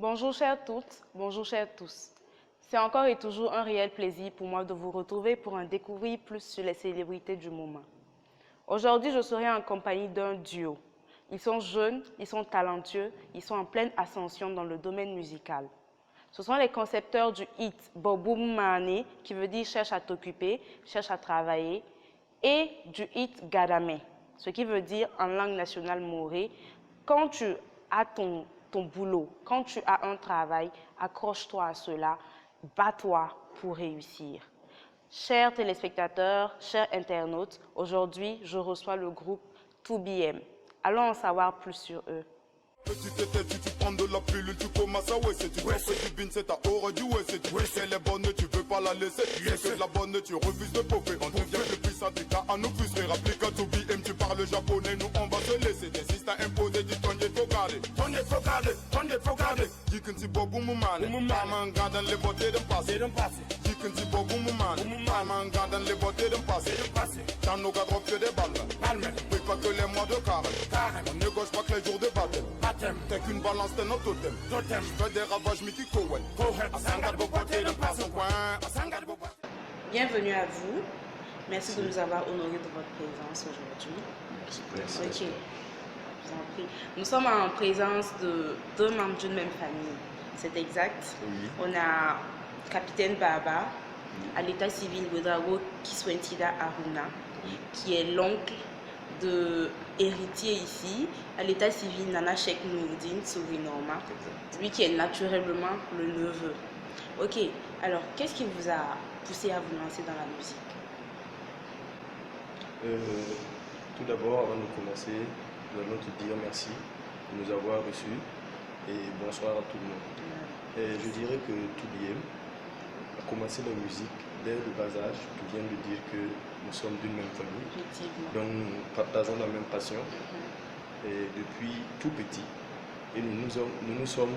Bonjour chères toutes, bonjour chers tous. C'est encore et toujours un réel plaisir pour moi de vous retrouver pour en découvrir plus sur les célébrités du moment. Aujourd'hui, je serai en compagnie d'un duo. Ils sont jeunes, ils sont talentueux, ils sont en pleine ascension dans le domaine musical. Ce sont les concepteurs du hit Boboum Mane, qui veut dire cherche à t'occuper, cherche à travailler, et du hit Gadame, ce qui veut dire en langue nationale morée, quand tu as ton boulot, quand tu as un travail, accroche-toi à cela, bats-toi pour réussir. Chers téléspectateurs, chers internautes, aujourd'hui, je reçois le groupe 2BM. Allons en savoir plus sur eux. Petit tété, tu prends de la pilule, tu commences à ouais, tu fais du bin, c'est ta aura du ouais, c'est les bonnes, tu veux pas la laisser, c'est que de la bonne, tu refuses de popper, on devient le plus syndicat, à nous frustrer, applique à 2BM, tu parles japonais, nous on va se laisser, des systèmes imposés, dis ton faut garder, faut garder, dis que tu bois boumouman, maman garde les beautés d'un passé, dis que tu bois boumouman, maman garde les beautés d'un passé, dans nos garde que des balles, oui pas que les mois de carême, on ne gauche pas que les jours de baptême. T'es qu'une balance, t'es notre totem. Je fais des ravages, Mickey Cohen. Bienvenue à vous. Merci de nous avoir honorés de votre présence aujourd'hui. Merci. Ok, je vous en prie. Nous sommes en présence de deux membres d'une même famille. C'est exact. Oui. On a Capitaine Baba, à l'état civil Wedrago Kiswentida Aruna, qui est l'oncle de héritier ici, à l'état civil Nana Sheikh Nourdine Sourinoma, lui qui est naturellement le neveu. Ok, alors qu'est-ce qui vous a poussé à vous lancer dans la musique? Tout d'abord, avant de commencer, nous allons te dire merci de nous avoir reçus et bonsoir à tout le monde. Et je dirais que 2BM a commencé la musique dès le bas âge. Tu viens de dire que nous sommes d'une même famille, donc nous partageons la même passion. Et depuis tout petit, et nous nous sommes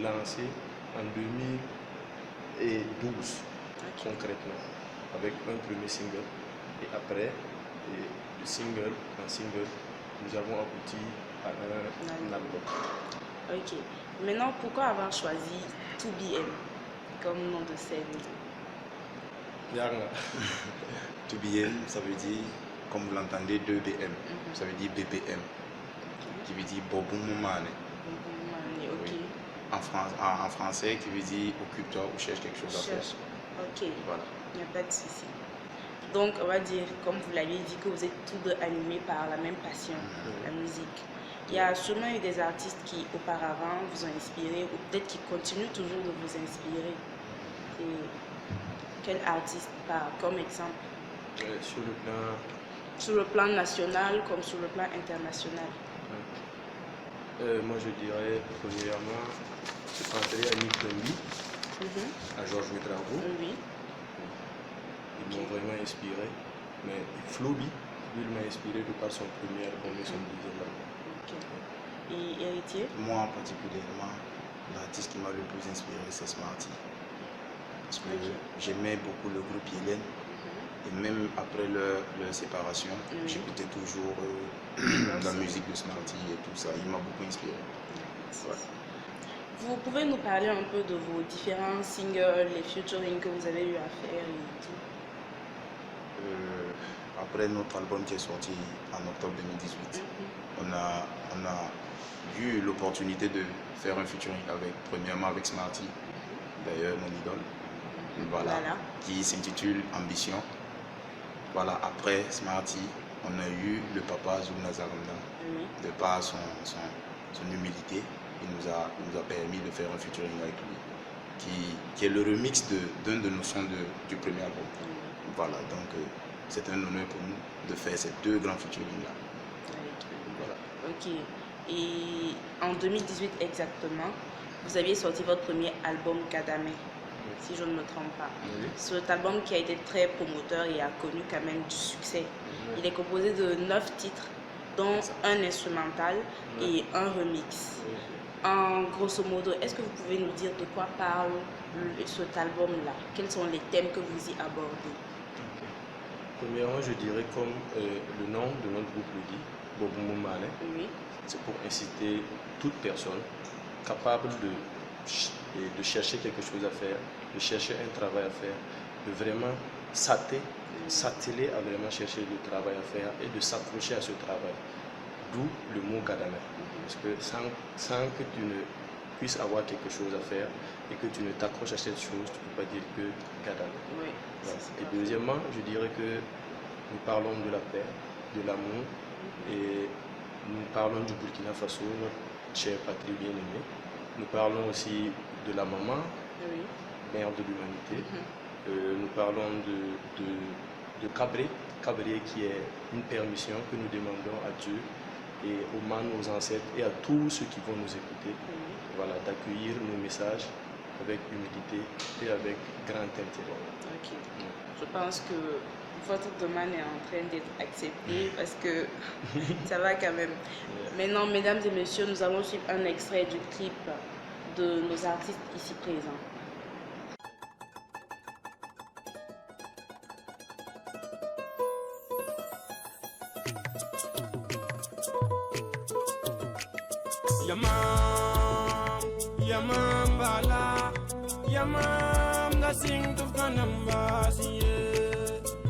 lancés en 2012 concrètement avec un premier single. Et après, de single en single, nous avons abouti à un album. Ok. Maintenant, pourquoi avoir choisi 2BM comme nom de scène? Yarna. 2BM, ça veut dire, comme vous l'entendez, 2BM. Ça veut dire BPM, qui veut dire Boboumouman. Ok. Oui. En français, qui veut dire occupe-toi ou cherche quelque chose à faire. Ok. Voilà. Il n'y a pas de souci. Donc, on va dire, comme vous l'avez dit, que vous êtes tous deux animés par la même passion, la musique. Il y a sûrement eu des artistes qui, auparavant, vous ont inspiré, ou peut-être qui continuent toujours de vous inspirer. Et quel artiste, comme exemple? Sur le plan national comme sur le plan international. Moi, je dirais, premièrement, je penserais à Nick Lemby, à Georges Wedrago. Oui. Ils m'ont vraiment inspiré. Mais Floby, lui, il m'a inspiré de par son premier album et son deuxième album. Et héritier? Moi, particulièrement, l'artiste qui m'a le plus inspiré, c'est Smarty. Parce que j'aimais beaucoup le groupe Yélène. Et même après leur séparation, j'écoutais toujours la musique de Smarty et tout ça. Il m'a beaucoup inspiré. Ouais. Vous pouvez nous parler un peu de vos différents singles, les featuring que vous avez eu à faire et tout? Après notre album qui est sorti en octobre 2018, on a eu l'opportunité de faire un featuring premièrement avec Smarty, d'ailleurs mon idole, voilà. Qui s'intitule Ambition. Voilà, après Smarty, on a eu le papa Zoul Nazaramda, de par son humilité, il nous a permis de faire un featuring avec lui, qui est le remix d'un de nos sons du premier album. Voilà, donc c'est un honneur pour nous de faire ces deux grands featuring-là. Voilà. Ok, et en 2018 exactement, vous aviez sorti votre premier album Gadame, si je ne me trompe pas. Cet album qui a été très promoteur et a connu quand même du succès. Il est composé de 9 titres, dont un instrumental et un remix. En grosso modo, est-ce que vous pouvez nous dire de quoi parle cet album-là? Quels sont les thèmes que vous y abordez? Premièrement, je dirais comme le nom de notre groupe le dit, Boboumouman. Oui. C'est pour inciter toute personne capable de de chercher quelque chose à faire, de chercher un travail à faire, de vraiment s'atteler à vraiment chercher le travail à faire et de s'accrocher à ce travail. D'où le mot Gadana. Parce que sans que tu ne puisses avoir quelque chose à faire et que tu ne t'accroches à cette chose, tu ne peux pas dire que Gadana. Oui. Voilà. Et deuxièmement, je dirais que nous parlons de la paix, de l'amour et nous parlons du Burkina Faso, notre chère patrie bien-aimée. Nous parlons aussi de la maman, Oui. mère de l'humanité. Nous parlons de Cabré qui est une permission que nous demandons à Dieu et aux mains de nos ancêtres et à tous ceux qui vont nous écouter, voilà, d'accueillir nos messages avec humilité et avec grand intérêt. Ok. Je pense que votre demande est en train d'être acceptée parce que ça va quand même. Maintenant, mesdames et messieurs, nous allons suivre un extrait du clip de nos artistes ici présents. Yamam bala, yamam da sing to kanambasi,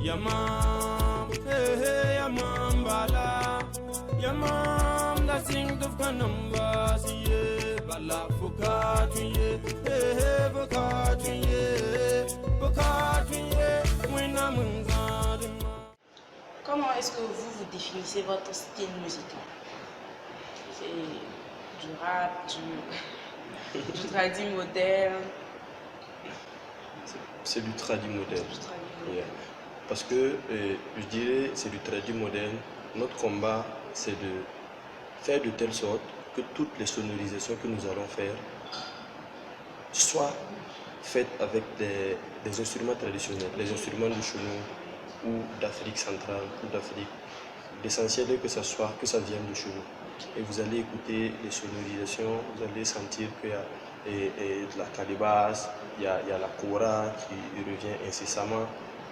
yamam, hey yamam bala, yamam da sing to kanambasi, bala fukatuye, hey fukatuye, when I'm in. Comment est-ce que vous définissez votre style musical? C'est du rap, du tradi moderne. C'est du tradi moderne. Du tradi Yeah. moderne. Parce que je dirais c'est du tradi moderne. Notre combat c'est de faire de telle sorte que toutes les sonorisations que nous allons faire soient faites avec des instruments traditionnels, les instruments du Chono ou d'Afrique centrale ou d'Afrique. L'essentiel est que ça vienne de chez nous. Et vous allez écouter les sonorisations, vous allez sentir qu'il y a de la calebasse, il y a la kora qui revient incessamment.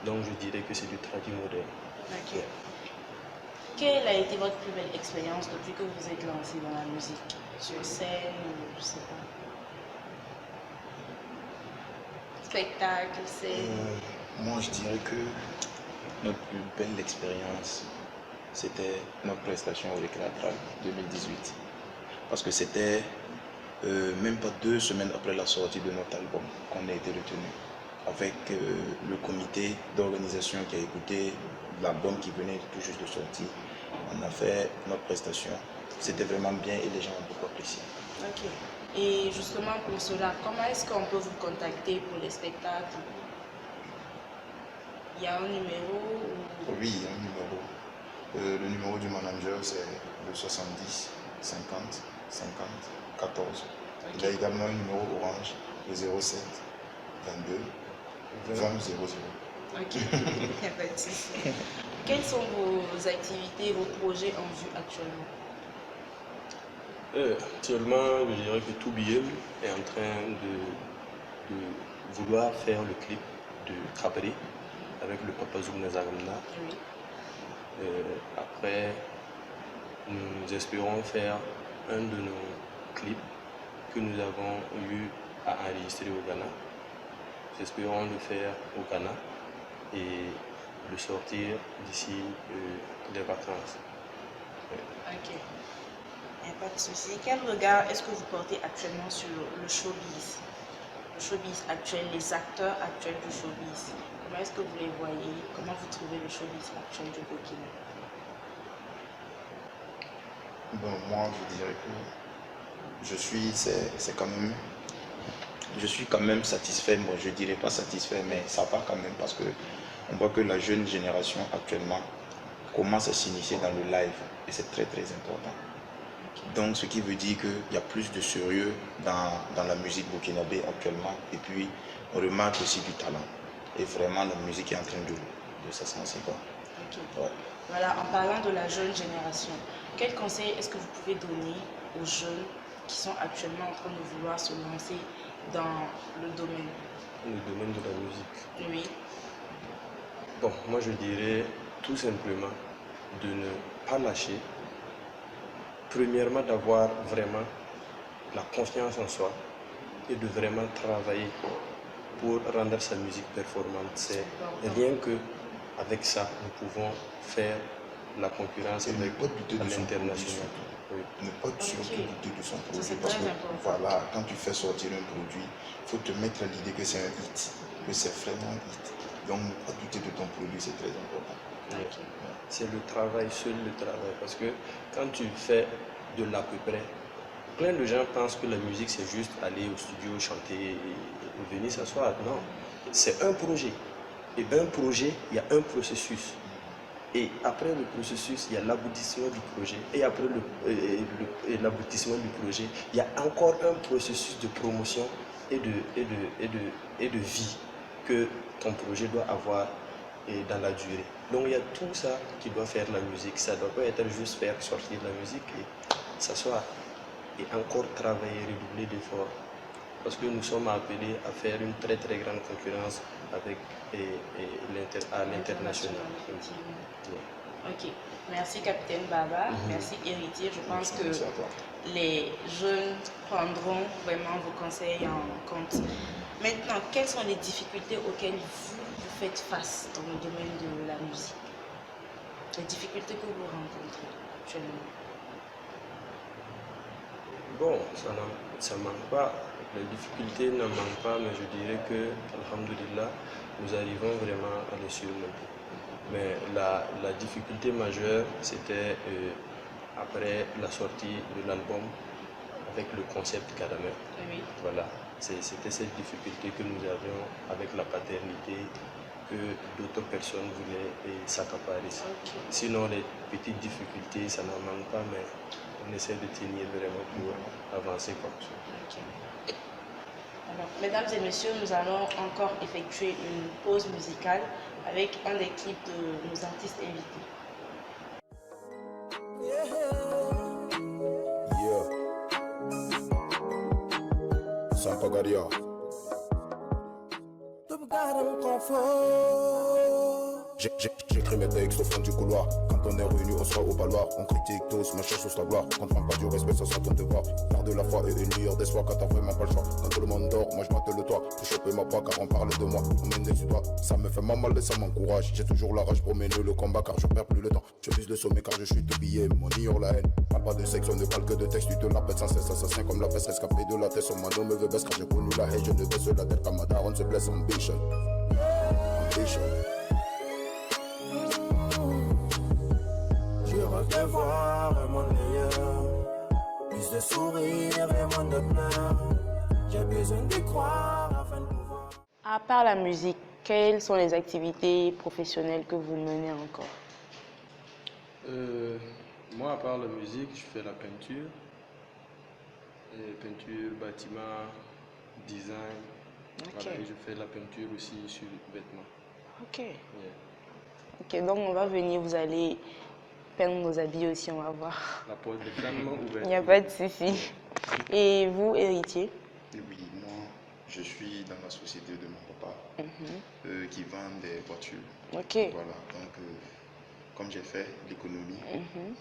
Donc je dirais que c'est du tradi moderne. Ok. Quelle a été votre plus belle expérience depuis que vous êtes lancé dans la musique? Sur scène ou je sais pas? Spectacle, scène? Moi, je dirais que notre plus belle expérience, c'était notre prestation au Récréatral 2018. Parce que c'était même pas 2 semaines après la sortie de notre album qu'on a été retenu. Avec le comité d'organisation qui a écouté l'album qui venait tout juste de sortir. On a fait notre prestation. C'était vraiment bien et les gens ont beaucoup apprécié. Ok. Et justement pour cela, comment est-ce qu'on peut vous contacter pour les spectacles? Il y a un numéro ou... Oui, il y a un numéro. Le numéro du manager, c'est le 70 50 50 14. Okay. Il y a également un numéro orange, le 07 22 20 00. Ok, il n'y a pas de souci. Quelles sont vos activités, vos projets en vue actuellement? Actuellement, je dirais que Toubiem est en train de vouloir faire le clip de Cabré avec le Papa Zouk Nazaramna. Oui. Après, nous espérons faire un de nos clips que nous avons eu à enregistrer au Ghana. Nous espérons le faire au Ghana et le sortir d'ici les vacances. Ok. Il n'y a pas de souci. Quel regard est-ce que vous portez actuellement sur le showbiz? Le showbiz actuel, les acteurs actuels du showbiz. Comment est-ce que vous les voyez? Comment vous trouvez le showbiz actuel du Burkina? Bon, moi, je dirais que je suis quand même satisfait. Moi, je dirais pas satisfait, mais ça va quand même parce que on voit que la jeune génération actuellement commence à s'initier dans le live et c'est très très important. Donc, ce qui veut dire qu'il y a plus de sérieux dans la musique burkinabé actuellement. Et puis, on remarque aussi du talent. Et vraiment, la musique est en train de s'ascenser. Ok. Ouais. Voilà, en parlant de la jeune génération, quel conseil est-ce que vous pouvez donner aux jeunes qui sont actuellement en train de vouloir se lancer dans le domaine? Le domaine de la musique. Oui. Bon, moi je dirais tout simplement de ne pas lâcher. Premièrement, d'avoir vraiment la confiance en soi et de vraiment travailler pour rendre sa musique performante. C'est rien que avec ça, nous pouvons faire la concurrence Et ne avec pas douter à de son produit l'international. surtout. Oui. Ne pas surtout douter de son produit. c'est Parce très que important. voilà, quand tu fais sortir un produit, il faut te mettre à l'idée que c'est un hit, que c'est vraiment un hit. Donc ne pas douter de ton produit, c'est très important. Oui. C'est le travail, seul le travail. Parce que quand tu fais de l'à peu près, plein de gens pensent que la musique c'est juste aller au studio, chanter et venir s'asseoir. Non, c'est un projet. Et un projet, il y a un processus. Et après le processus, il y a l'aboutissement du projet. Et après l'aboutissement du projet, il y a encore un processus de promotion et de vie que ton projet doit avoir dans la durée. Donc il y a tout ça qui doit faire la musique. Ça ne doit pas être juste faire sortir la musique et s'asseoir. Et encore travailler, redoubler d'efforts. Parce que nous sommes appelés à faire une très très grande concurrence avec à l'international. Ok, merci Capitaine Baba, merci Héritier. Je pense que Merci à toi. les jeunes prendront vraiment vos conseils en compte. Maintenant, quelles sont les difficultés auxquelles vous faites face dans le domaine de la musique? Les difficultés que vous rencontrez actuellement? Bon, ça ne manque pas. Les difficultés ne manquent pas, mais je dirais que, alhamdoulilah, nous arrivons vraiment à les surmonter. Mais la difficulté majeure, c'était après la sortie de l'album avec le concept Caramel. Oui. Voilà, c'était cette difficulté que nous avions avec la paternité, que d'autres personnes voulaient s'accaparer. Ok. Sinon, les petites difficultés, ça n'en manque pas, mais on essaie de tenir vraiment pour avancer comme ça. Ok. Alors, mesdames et messieurs, nous allons encore effectuer une pause musicale avec un des clips de nos artistes invités. Yeah. Sampagaria. J'écris mes textes au fond du couloir. Quand on est réunis, on sera au baloir. On critique tous, mais cherche la gloire. Quand on prend pas du respect, ça sera ton devoir. Garde la foi et une lueur d'espoir quand t'as vraiment pas le choix. Quand tout le monde dort, moi je mate le toit. Pour choper ma voix car on parle de moi. On m'indexe du doigt. Ça me fait mal et ça m'encourage. J'ai toujours la rage pour mener le combat car je perds plus le temps. Je vise le sommet car je suis de billets. Mon ignore la haine. Parle pas de sexe, on ne parle que de texte. Tu te la pètes sans cesse, assassin comme la peste. Rescapé de la tête, son mano me veut baisse car j'ai connu la haine. Je ne baisse la tête comme ma daronne se blesse. Ambition. Ambition. Je rêve de voir un monde meilleur, plus de sourires et moins de pleurs. J'ai besoin d'y croire afin de pouvoir. À part la musique, quelles sont les activités professionnelles que vous menez encore? Moi, à part la musique, je fais la peinture. Peinture, bâtiment, design. Ok. Voilà, et je fais la peinture aussi sur les vêtements. Ok. Yeah. Ok, donc on va venir, vous allez peindre nos habits aussi, on va voir. La porte est grandement ouverte. Il n'y a pas de souci. Et vous, héritier? Oui, moi, je suis dans la société de mon papa qui vend des voitures. Ok. Voilà, donc comme j'ai fait l'économie,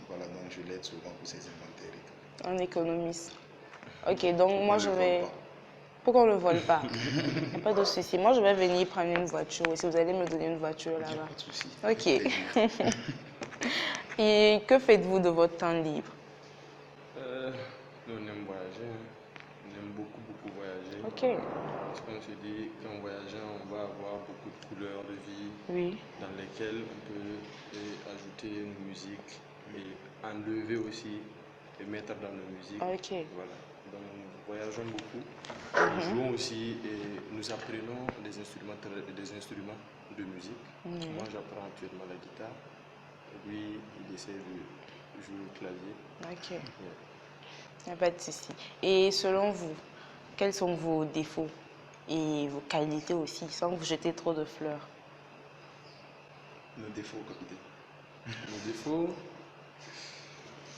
voilà, donc je l'aide souvent pour ses inventaires et tout. Un économiste. Ok, donc moi On je ne vais... vole pas. Pourquoi on ne le vole pas? Il n'y a pas de souci. Moi je vais venir prendre une voiture. Si vous allez me donner une voiture Il n'y a là-bas. pas de souci. Ok. Et que faites-vous de votre temps libre? Nous, on aime voyager. Hein. On aime beaucoup, beaucoup voyager. Ok. Parce qu'on se dit qu'en voyageant, on va avoir beaucoup de couleurs de vie Oui. dans lesquelles on peut ajouter une musique et enlever aussi et mettre dans la musique. Ok. Voilà. Donc nous voyageons beaucoup. Nous jouons aussi et nous apprenons des instruments de musique. Moi j'apprends actuellement la guitare. Et lui, il essaie de jouer au clavier. Ok. Yeah. Il n'y a pas de souci. Et selon vous, quels sont vos défauts et vos qualités aussi, sans vous jeter trop de fleurs? Nos défauts, capitaine. Nos défauts,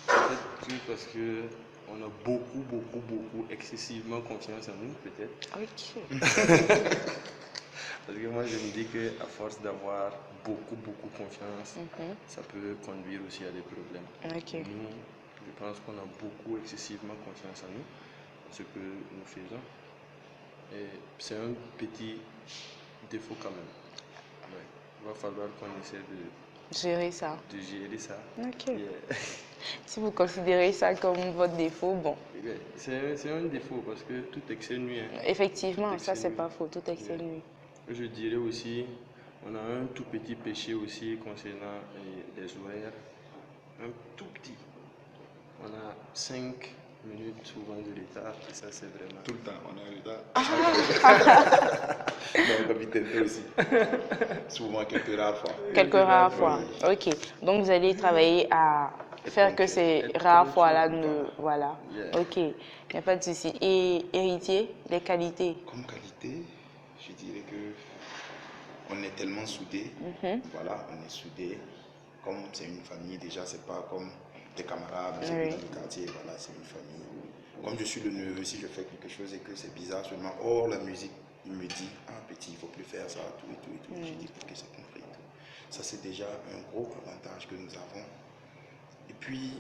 peut-être que parce qu'on a beaucoup, excessivement confiance en nous, peut-être. Ok. Parce que moi, je me dis qu'à force d'avoir beaucoup confiance, ça peut conduire aussi à des problèmes. Ok. Nous, je pense qu'on a excessivement confiance en nous, ce que nous faisons. Et c'est un petit défaut quand même. Ouais. Il va falloir qu'on essaie Gérer ça. de gérer ça. Ok. Et, Si vous considérez ça comme votre défaut, bon. c'est un défaut parce que tout excès nuit. Hein. Effectivement, Tout ça excès c'est nuit. pas faux, tout excès nuit. Je dirais aussi, on a un tout petit péché aussi concernant les horaires. Un tout petit. On a 5 minutes souvent de retard et ça c'est vraiment... Tout le temps, on est en retard. Non, capitaine, toi aussi. Souvent, quelques rares fois. Quelques rares fois. Ok. Donc vous allez travailler à faire que ces rares fois-là ne... Voilà. Yeah. Ok. Il n'y a pas de souci. Et héritier, les qualités? Comme qualité, je dirais que on est tellement soudés. Voilà, on est soudés. Comme c'est une famille, déjà, c'est pas comme des camarades, c'est Oui. dans le quartier, voilà, c'est une famille. Comme je suis le neveu, si je fais quelque chose et que c'est bizarre seulement, oh, la musique, il me dit, ah petit, il faut plus faire ça, tout et tout et tout. Je dis, ok, c'est compris. Et tout. Ça, c'est déjà un gros avantage que nous avons. Et puis,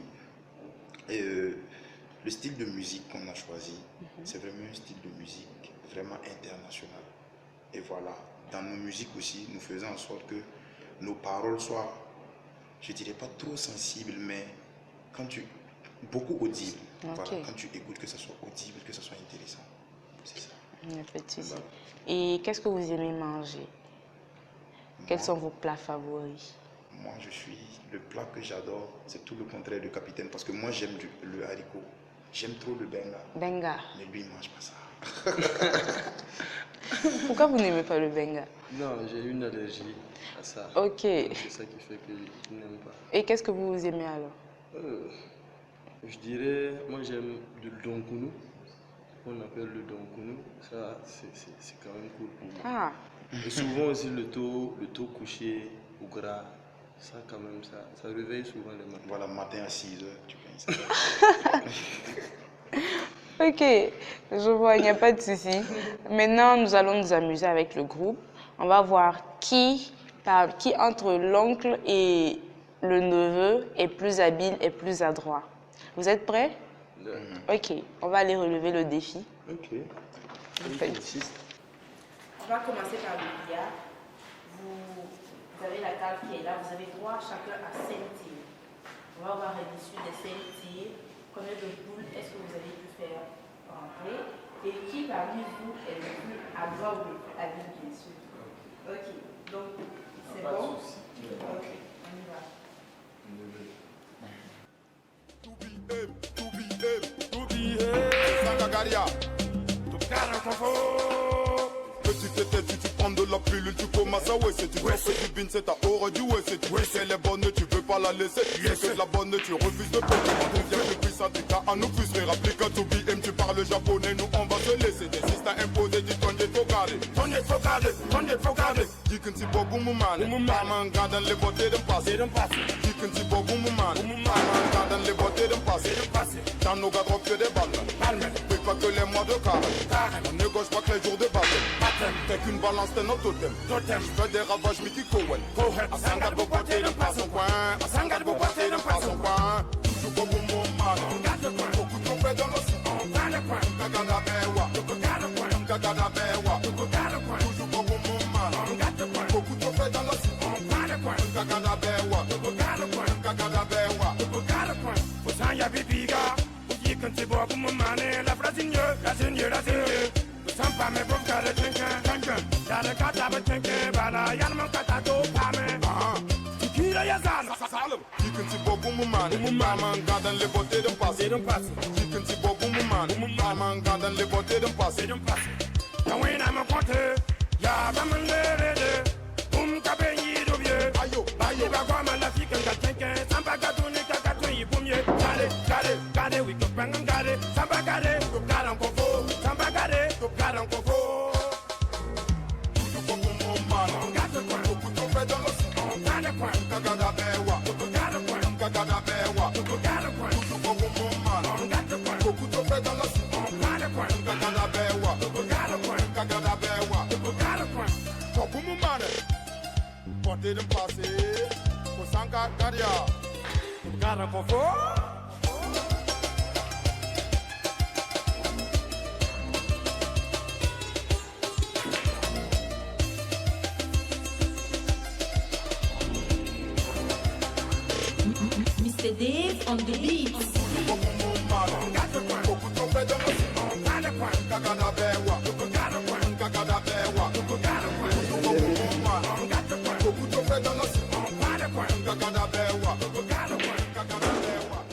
le style de musique qu'on a choisi, c'est vraiment un style de musique vraiment international. Et voilà, dans nos musiques aussi, nous faisons en sorte que nos paroles soient, je dirais pas trop sensibles, mais quand tu, beaucoup audibles. Voilà, quand tu écoutes, que ce soit audible, que ce soit intéressant. C'est ça. Il n'y a pas de souci. Voilà. Et qu'est-ce que vous aimez manger? Quels sont vos plats favoris? Moi, le plat que j'adore, c'est tout le contraire du capitaine, parce que moi, j'aime le haricot. J'aime trop le benga. Benga. Mais lui, il ne mange pas ça. Pourquoi vous n'aimez pas le benga? Non, j'ai une allergie à ça. Ok. C'est ça qui fait que je n'aime pas. Et qu'est-ce que vous aimez alors? Je dirais, moi j'aime le donkounou. On appelle le donkounou. Ça, c'est quand même cool pour moi. Ah, Et souvent aussi le taux couché au gras. Ça quand même, ça réveille souvent les matins. Voilà, matin à 6h, tu penses ça. ok. Je vois, il n'y a pas de souci. Maintenant, nous allons nous amuser avec le groupe. On va voir qui entre l'oncle et le neveu est plus habile et plus adroit. Vous êtes prêts? Ok, on va aller relever le défi. Ok. On va commencer par le billard. Vous avez la table qui est là, vous avez droit chacun à 5 tirs. On va voir à l'issue des 5 tirs combien de boules est-ce que vous avez pu faire rentrer et qui parmi vous est le plus adroit ou le plus habile, bien sûr. Ok, donc c'est bon? Ok, on y va. Sangagaria. Petit était, tu prends de la pilule, tu commences à ouais, c'est tu fais du bin, c'est ta aura du ouais, c'est tu c'est les bonnes, tu veux pas la laisser. C'est que la bonne, tu refuses de porter. On devient le puissant du cas, à nous frustrer. Rapplique to BM, tu parles japonais, nous on va se laisser. Des systèmes imposés, dis ton faut garder. Ton faut garder. Dis que tu bois boum man, maman garde les beautés d'un passé. Dis que tu bois boum man, maman garde les beautés d'un passé. Dans nos gars, drop que des balles. Fais pas que les mois de carême. On ne gauche pas que les jours de baptême. T'es qu'une balance, t'es notre totem. Fais des ravages, Mickey Cohen. À Sangat, beau boîtier d'un pas son coin. À Sangat, beau boîtier d'un pas son coin. Toujours beau pour mon man. Beaucoup trop fait dans le son. Kagada bewa. Kagada bewa. Toujours beau pour mon man. Beaucoup trop fait dans le son. Kagada bewa. Kagada bewa. Fosanya bibiga. Uji kanti bo pour mon man. La frasinye, la sinye, la sinye. Sampa me bof kare trinken. Yale kata be trinken. Bala yale man kata do pame. Tikira ya zana. Dis que tu bois pour mon man. Maman garde les beautés d'un passé. Dis que tu bois pour mon man. Maman garde les beautés d'un passé. Kawena me konte. Ya ba man lere. Kabe yi do bie. Ayo, Baye ba kwa man la fiken ka trinken. Sampa katu ni katu yi pumye. Gade, we go bang and gade. Sampa gade, go gade en kofo. Sampa gade, go gade en kofo. toujours beau pour mon man. Beaucoup trop fait dans le son. Kagada bewa. Kagada bewa. Toujours beau pour mon man. Beaucoup trop fait dans le son. Kagada bewa. Kagada bewa. Pour mon man. Portez de passé. Pour Sangagaria. Gade en kofo. on the beat.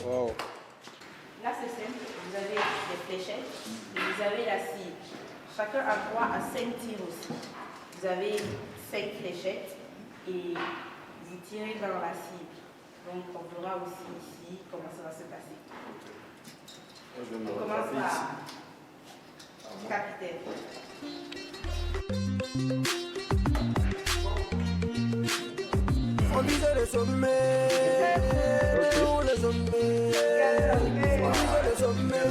Wow. Là, c'est simple. Vous avez les fléchettes et vous avez la cible. Chacun a droit à 5 tirs aussi. Vous avez 5 fléchettes et vous tirez dans la cible. Donc, on verra aussi ici comment ça va se passer. Moi, je vais me On commence rattraper ici. par capitaine. On visait le sommet, oh, le sommet. On visait le sommet,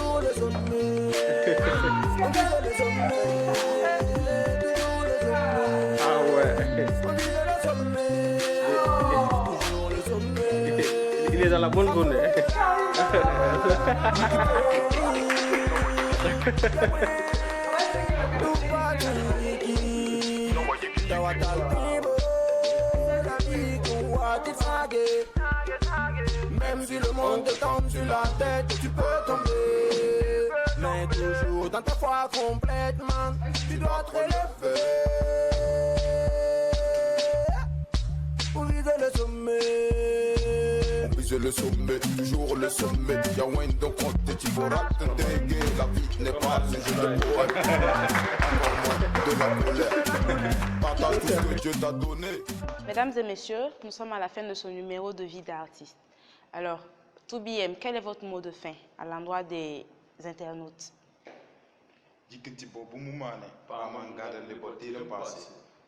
oh, le sommet. On visait le sommet, oh, le sommet. Ah ouais. On visait le sommet, toujours le sommet. Il est dans la bonne zone. Même si le monde te tombe sur la tête, tu peux tomber. Mais toujours dans ta foi complètement, tu dois te relever. Pour viser le sommet. On vise le sommet, toujours le sommet. Y'a Wayne donc on te dit faut rater, déguer. La vie n'est pas un jeu de poète. Encore moins de la colère. Partage tout ce que Dieu t'a donné. Mesdames et messieurs, nous sommes à la fin de ce numéro de vie d'artiste. Alors, 2BM, quel est votre mot de fin à l'endroit des internautes?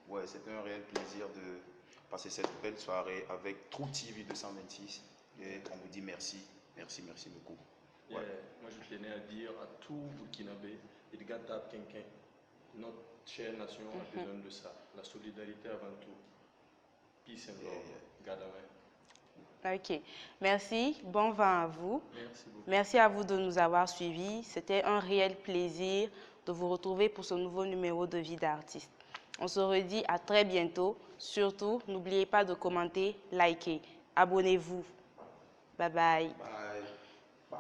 Ouais, c'était un réel plaisir de passer cette belle soirée avec True TV 226 et on vous dit merci, merci, merci beaucoup. Yeah. Moi, je tenais à dire à tout Burkinabé, Edgar Tab Kenken, notre chère nation a besoin de ça. La solidarité avant tout. Peace and love. Gadaway. Ok, merci, bon vent à vous. Merci beaucoup. Merci à vous de nous avoir suivis. C'était un réel plaisir de vous retrouver pour ce nouveau numéro de vie d'artiste. On se redit à très bientôt. Surtout, n'oubliez pas de commenter, liker. Abonnez-vous. Bye bye. Bye.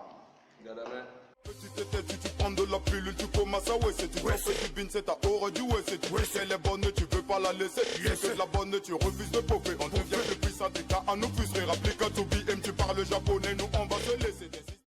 Gadaway. Petit était tu prends de la pilule, tu commences à ouais, c'est tu fais du bin, c'est ta aura du ouais, c'est tu elle est bonne, tu veux pas la laisser. C'est que de la bonne, tu refuses de popper. On devient plus puissant, t'es qu'à nous frustrer. Rapplique à 2BM, tu parles japonais, nous on va se laisser.